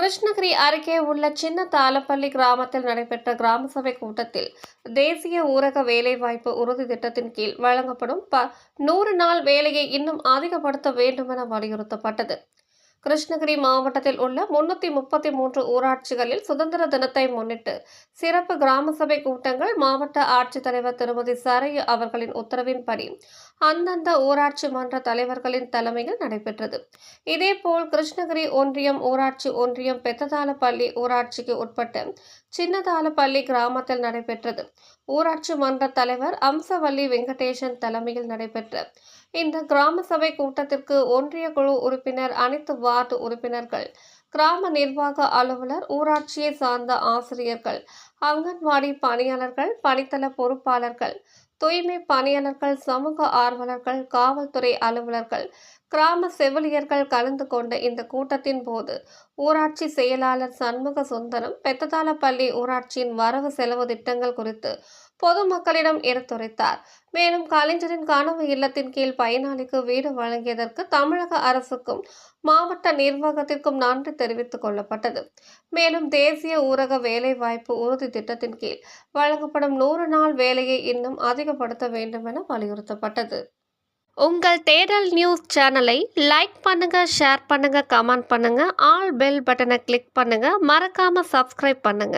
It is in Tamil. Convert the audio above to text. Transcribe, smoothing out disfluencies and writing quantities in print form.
கிருஷ்ணகிரி அருகே உள்ள சின்ன தாளப்பள்ளி கிராமத்தில் நடைபெற்ற கிராம சபை கூட்டத்தில் தேசிய ஊரக வேலைவாய்ப்பு உறுதி திட்டத்தின் கீழ் வழங்கப்படும் 100 நாள் வேலையை இன்னும் அதிகப்படுத்த வேண்டுமென வலியுறுத்தப்பட்டது. கிருஷ்ணகிரி மாவட்டத்தில் உள்ள 333 ஊராட்சிகளில் சுதந்திர தினத்தை முன்னிட்டு சிறப்பு கிராம சபை கூட்டங்கள் மாவட்ட ஆட்சித்தலைவர் திருமதி சரையு அவர்களின் உத்தரவின்படி அந்தந்த ஊராட்சி மன்ற தலைவர்களின் தலைமையில் நடைபெற்றது. இதேபோல் கிருஷ்ணகிரி ஒன்றியம் ஊராட்சி ஒன்றியம் பெத்ததாளப்பள்ளி ஊராட்சிக்கு உட்பட்ட சின்னதாளப்பள்ளி கிராமத்தில் நடைபெற்றது. ஊராட்சி மன்ற தலைவர் அம்சவல்லி வெங்கடேசன் தலைமையில் நடைபெற்ற இந்த கிராம சபை கூட்டத்திற்கு ஒன்றிய குழு உறுப்பினர், அனைத்து வார்டு உறுப்பினர்கள், கிராம நிர்வாக அலுவலர், ஊராட்சியை சார்ந்த ஆசிரியர்கள், அங்கன்வாடி பணியாளர்கள், பணித்தள பொறுப்பாளர்கள், தூய்மை பணியாளர்கள், சமூக ஆர்வலர்கள், காவல்துறை அலுவலர்கள், கிராம செவிலியர்கள் கலந்து கொண்ட இந்த கூட்டத்தின் போது ஊராட்சி செயலாளர் சண்முக சுந்தரம் பெத்ததாளப்பள்ளி ஊராட்சியின் வரவு செலவு திட்டங்கள் குறித்து பொதுமக்களிடம் எடுத்துரைத்தார். மேலும் கலைஞரின் கனவு இல்லத்தின் கீழ் பயனாளிக்கு வீடு வழங்கியதற்கு தமிழக அரசுக்கும் மாவட்ட நிர்வாகத்திற்கும் நன்றி தெரிவித்துக் கொள்ளப்பட்டது. மேலும் தேசிய ஊரக வேலைவாய்ப்பு உறுதி திட்டத்தின் கீழ் வழங்கப்படும் 100 நாள் வேலையை இன்னும் அதிகப்படுத்த வேண்டும் என வலியுறுத்தப்பட்டது. உங்கள் தேடல் நியூஸ் சேனலை லைக் பண்ணுங்க, ஷேர் பண்ணுங்க, கமெண்ட் பண்ணுங்க, ஆல் பெல் பட்டனை கிளிக் பண்ணுங்க, மறக்காம சப்ஸ்கிரைப் பண்ணுங்க.